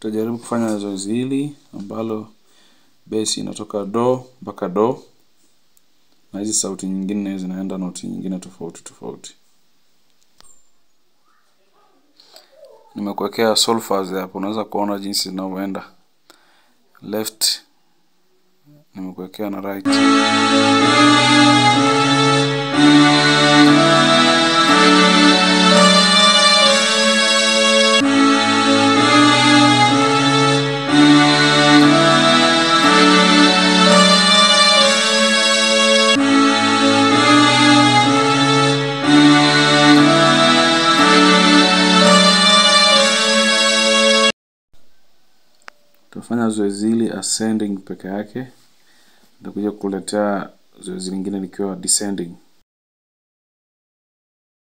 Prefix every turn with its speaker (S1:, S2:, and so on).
S1: Tutajaribu kufanya zoezi hili ambalo bass inatoka do mpaka do, na hizi sauti nyingine zinaenda noti nyingine tofauti tofauti. Nimekuwekea solfas hapo, unaweza kuona jinsi zinavyoenda. Left nimekuwekea na right. Tutafanya zoezi hili ascending peke yake. Nitakuja kukuletea zoezi lingine likiwa descending.